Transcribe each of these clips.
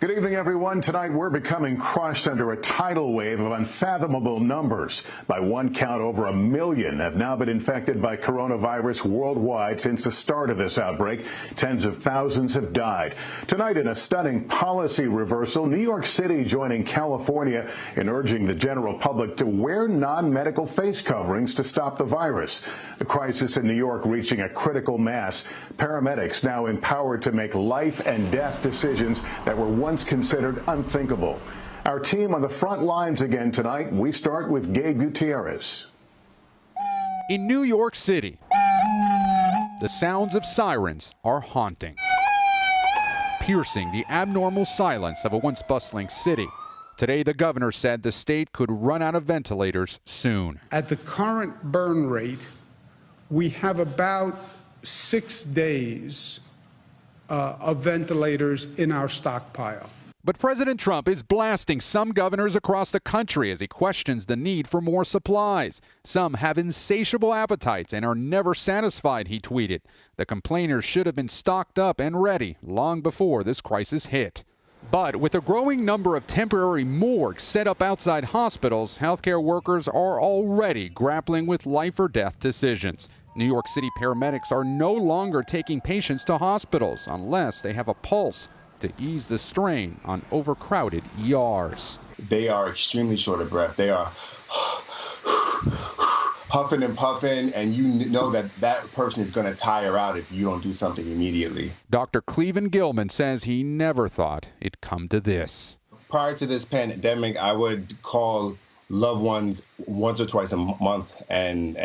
Good evening, everyone. Tonight, we're becoming crushed under a tidal wave of unfathomable numbers. By one count, over 1 million have now been infected by coronavirus worldwide since the start of this outbreak. Tens of thousands have died. Tonight, in a stunning policy reversal, New York City joining California in urging the general public to wear non-medical face coverings to stop the virus. The crisis in New York reaching a critical mass. Paramedics now empowered to make life and death decisions that were once considered unthinkable. Our team on the front lines again tonight. We start with Gabe Gutierrez. In New York City, the sounds of sirens are haunting, piercing the abnormal silence of a once bustling city. Today, the governor said the state could run out of ventilators soon. At the current burn rate, we have about 6 days of ventilators in our stockpile. But President Trump is blasting some governors across the country as he questions the need for more supplies. Some have insatiable appetites and are never satisfied, he tweeted. The complainers should have been stocked up and ready long before this crisis hit. But with a growing number of temporary morgues set up outside hospitals, healthcare workers are already grappling with life or death decisions. New York City paramedics are no longer taking patients to hospitals unless they have a pulse to ease the strain on overcrowded ERs. They are extremely short of breath. They are huffing and puffing, and you know that that person is going to tire out if you don't do something immediately. Dr. Cleveland Gilman says he never thought it'd come to this. Prior to this pandemic, I would call loved ones once or twice a month and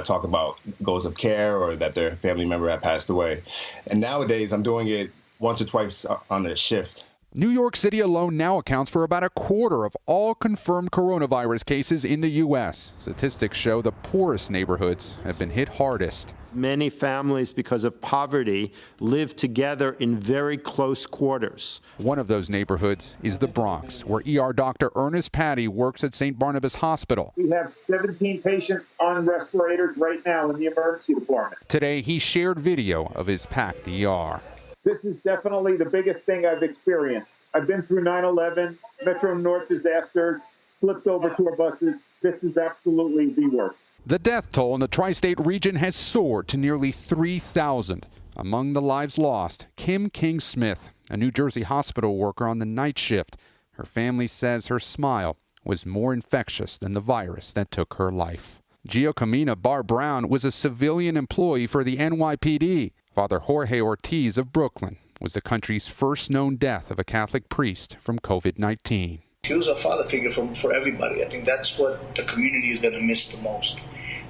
talk about goals of care or that their family member had passed away. And nowadays, I'm doing it once or twice on a shift. New York City alone now accounts for about a quarter of all confirmed coronavirus cases in the U.S. Statistics show the poorest neighborhoods have been hit hardest. Many families, because of poverty, live together in very close quarters. One of those neighborhoods is the Bronx, where ER Dr. Ernest Patty works at St. Barnabas Hospital. We have 17 patients on respirators right now in the emergency department. Today, he shared video of his packed ER. This is definitely the biggest thing I've experienced. I've been through 9/11, Metro North disasters, flipped over tour buses. This is absolutely the worst. The death toll in the tri-state region has soared to nearly 3,000. Among the lives lost, Kim King-Smith, a New Jersey hospital worker on the night shift. Her family says her smile was more infectious than the virus that took her life. Giacomina Barr Brown was a civilian employee for the NYPD. Father Jorge Ortiz of Brooklyn was the country's first known death of a Catholic priest from COVID-19. He was a father figure for everybody. I think that's what the community is going to miss the most,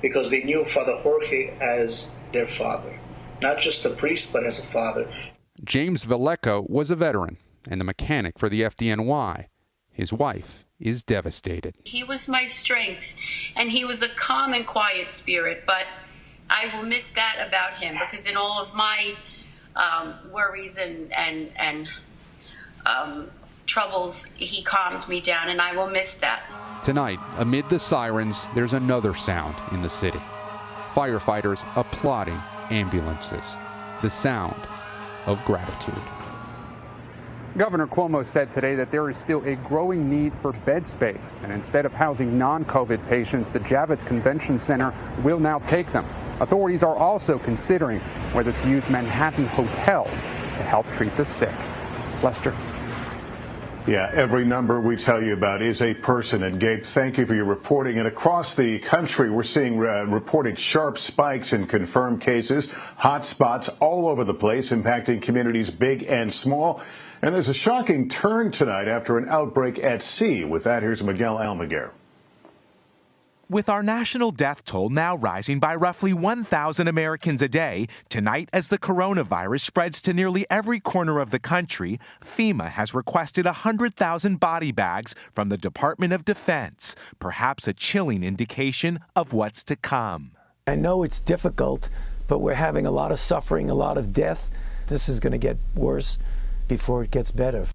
because they knew Father Jorge as their father, not just a priest, but as a father. James Valleco was a veteran and the mechanic for the FDNY. His wife is devastated. He was my strength, and he was a calm and quiet spirit, but I will miss that about him, because in all of my worries and troubles, he calmed me down, and I will miss that. Tonight, amid the sirens, there's another sound in the city. Firefighters applauding ambulances. The sound of gratitude. Governor Cuomo said today that there is still a growing need for bed space, and instead of housing non-COVID patients, the Javits Convention Center will now take them. Authorities are also considering whether to use Manhattan hotels to help treat the sick. Lester. Yeah, every number we tell you about is a person. And Gabe, thank you for your reporting. And across the country, we're seeing reported sharp spikes in confirmed cases, hot spots all over the place, impacting communities big and small. And there's a shocking turn tonight after an outbreak at sea. With that, here's Miguel Almaguer. With our national death toll now rising by roughly 1,000 Americans a day, tonight as the coronavirus spreads to nearly every corner of the country, FEMA has requested 100,000 body bags from the Department of Defense, perhaps a chilling indication of what's to come. I know it's difficult, but we're having a lot of suffering, a lot of death. This is going to get worse before it gets better.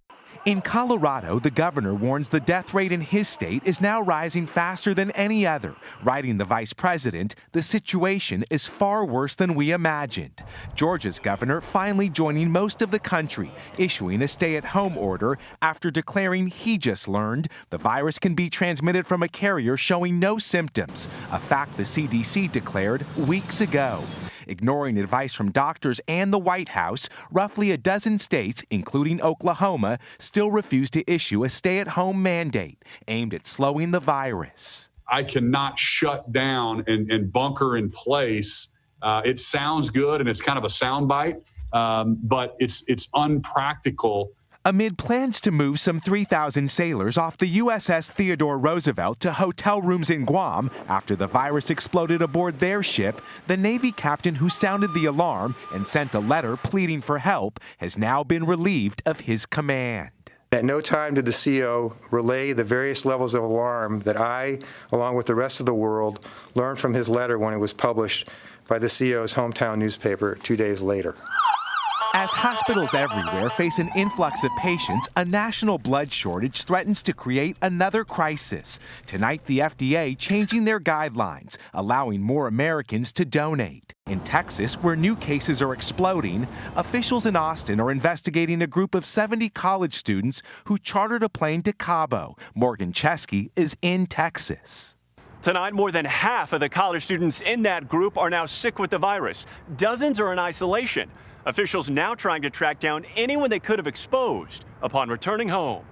In Colorado, the governor warns the death rate in his state is now rising faster than any other. Writing the vice president, the situation is far worse than we imagined. Georgia's governor finally joining most of the country, issuing a stay-at-home order after declaring he just learned the virus can be transmitted from a carrier showing no symptoms, a fact the CDC declared weeks ago. Ignoring advice from doctors and the White House, roughly a dozen states, including Oklahoma, still refuse to issue a stay-at-home mandate aimed at slowing the virus. I cannot shut down and bunker in place. It sounds good and it's kind of a soundbite, but it's unpractical. Amid plans to move some 3,000 sailors off the USS Theodore Roosevelt to hotel rooms in Guam after the virus exploded aboard their ship, the Navy captain who sounded the alarm and sent a letter pleading for help has now been relieved of his command. At no time did the CO relay the various levels of alarm that I, along with the rest of the world, learned from his letter when it was published by the CO's hometown newspaper 2 days later. As hospitals everywhere face an influx of patients, a national blood shortage threatens to create another crisis. Tonight, the FDA changing their guidelines, allowing more Americans to donate. In Texas, where new cases are exploding, officials in Austin are investigating a group of 70 college students who chartered a plane to Cabo. Morgan Chesky is in Texas. Tonight, more than half of the college students in that group are now sick with the virus. Dozens are in isolation. Officials now trying to track down anyone they could have exposed upon returning home.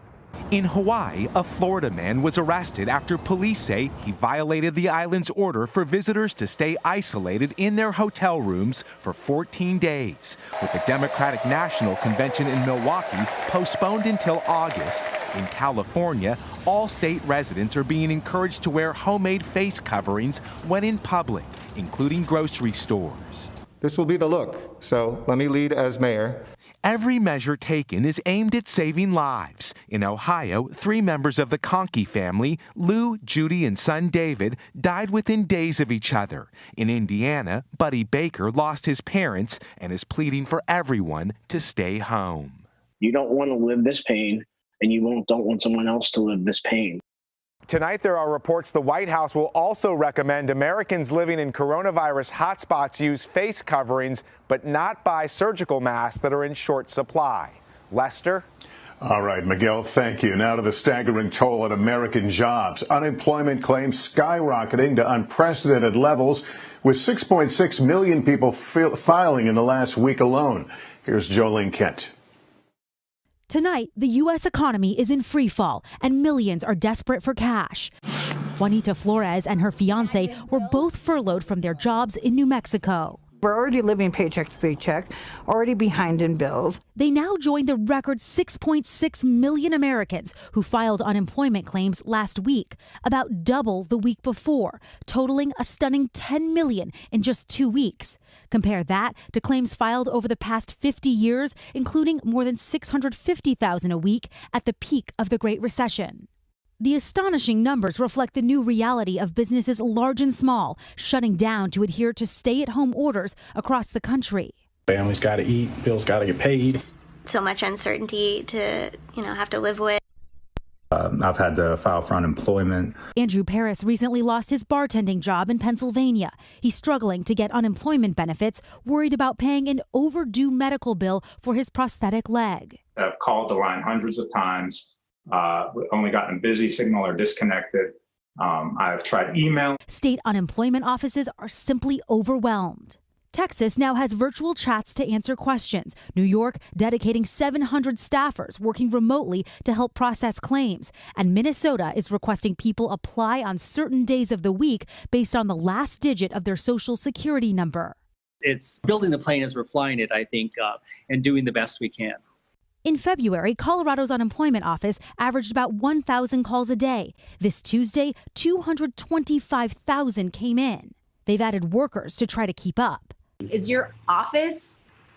In Hawaii, a Florida man was arrested after police say he violated the island's order for visitors to stay isolated in their hotel rooms for 14 days. With the Democratic National Convention in Milwaukee postponed until August, in California, all state residents are being encouraged to wear homemade face coverings when in public, including grocery stores. This will be the look, so let me lead as mayor. Every measure taken is aimed at saving lives. In Ohio, 3 members of the Conkey family, Lou, Judy, and son David, died within days of each other. In Indiana, Buddy Baker lost his parents and is pleading for everyone to stay home. You don't want to live this pain, and you don't want someone else to live this pain. Tonight, there are reports the White House will also recommend Americans living in coronavirus hotspots use face coverings, but not buy surgical masks that are in short supply. Lester? All right, Miguel, thank you. Now to the staggering toll on American jobs. Unemployment claims skyrocketing to unprecedented levels, with 6.6 million people filing in the last week alone. Here's Jolene Kent. Tonight, the U.S. economy is in free fall, and millions are desperate for cash. Juanita Flores and her fiancé were both furloughed from their jobs in New Mexico. We're already living paycheck to paycheck, already behind in bills. They now join the record 6.6 million Americans who filed unemployment claims last week, about double the week before, totaling a stunning 10 million in just 2 weeks. Compare that to claims filed over the past 50 years, including more than 650,000 a week at the peak of the Great Recession. The astonishing numbers reflect the new reality of businesses large and small, shutting down to adhere to stay-at-home orders across the country. Families got to eat, bills got to get paid. So much uncertainty to, have to live with. I've had to file for unemployment. Andrew Paris recently lost his bartending job in Pennsylvania. He's struggling to get unemployment benefits, worried about paying an overdue medical bill for his prosthetic leg. I've called the line hundreds of times. Only gotten busy signal or disconnected. I've tried email. State unemployment offices are simply overwhelmed. Texas now has virtual chats to answer questions. New York dedicating 700 staffers working remotely to help process claims. And Minnesota is requesting people apply on certain days of the week based on the last digit of their social security number. It's building the plane as we're flying it, I think, and doing the best we can. In February, Colorado's unemployment office averaged about 1,000 calls a day. This Tuesday, 225,000 came in. They've added workers to try to keep up. Is your office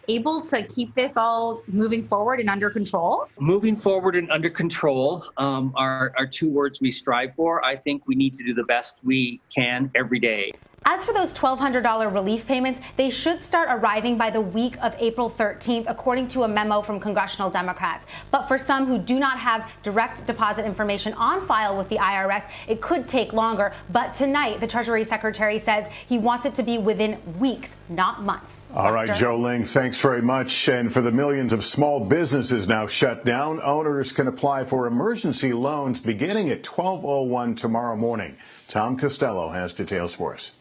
able to keep this all moving forward and under control? Moving forward and under control are 2 words we strive for. I think we need to do the best we can every day. As for those $1,200 relief payments, they should start arriving by the week of April 13th, according to a memo from congressional Democrats. But for some who do not have direct deposit information on file with the IRS, it could take longer. But tonight, the Treasury Secretary says he wants it to be within weeks, not months. All right, Joe Ling, thanks very much. And for the millions of small businesses now shut down, owners can apply for emergency loans beginning at 12:01 tomorrow morning. Tom Costello has details for us.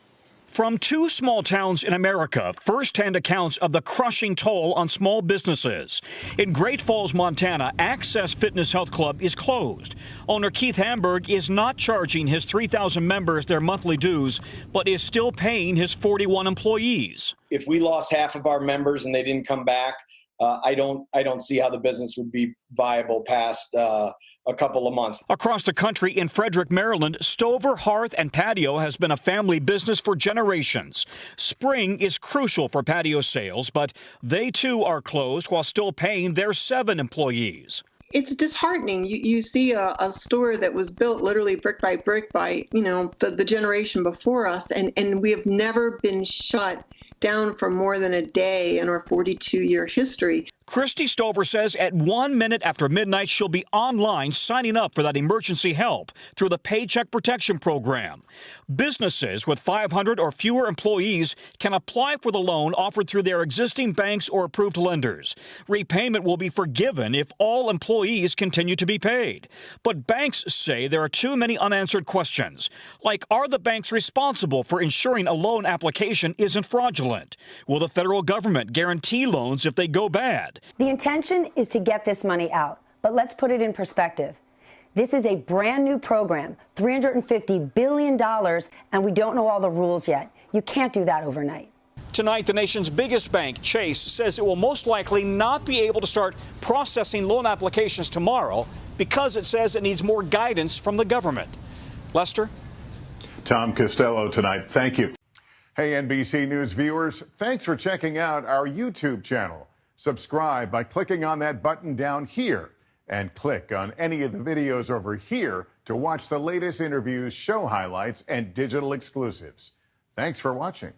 From two small towns in America, first-hand accounts of the crushing toll on small businesses. In Great Falls, Montana, Access Fitness Health Club is closed. Owner Keith Hamburg is not charging his 3,000 members their monthly dues, but is still paying his 41 employees. If we lost half of our members and they didn't come back, I don't see how the business would be viable past a couple of months. Across the country in Frederick, Maryland, Stover Hearth and Patio has been a family business for generations. Spring is crucial for patio sales, but they too are closed while still paying their 7 employees. It's disheartening. You see a store that was built literally brick by the generation before us, and we have never been shut down for more than a day in our 42-year history. Christy Stover says at 1 minute after midnight, she'll be online signing up for that emergency help through the Paycheck Protection Program. Businesses with 500 or fewer employees can apply for the loan offered through their existing banks or approved lenders. Repayment will be forgiven if all employees continue to be paid. But banks say there are too many unanswered questions, like are the banks responsible for ensuring a loan application isn't fraudulent? Will the federal government guarantee loans if they go bad? The intention is to get this money out, but let's put it in perspective. This is a brand new program, $350 billion, and we don't know all the rules yet. You can't do that overnight. Tonight, the nation's biggest bank, Chase, says it will most likely not be able to start processing loan applications tomorrow because it says it needs more guidance from the government. Lester? Tom Costello tonight. Thank you. Hey, NBC News viewers, thanks for checking out our YouTube channel. Subscribe by clicking on that button down here and click on any of the videos over here to watch the latest interviews, show highlights, and digital exclusives. Thanks for watching.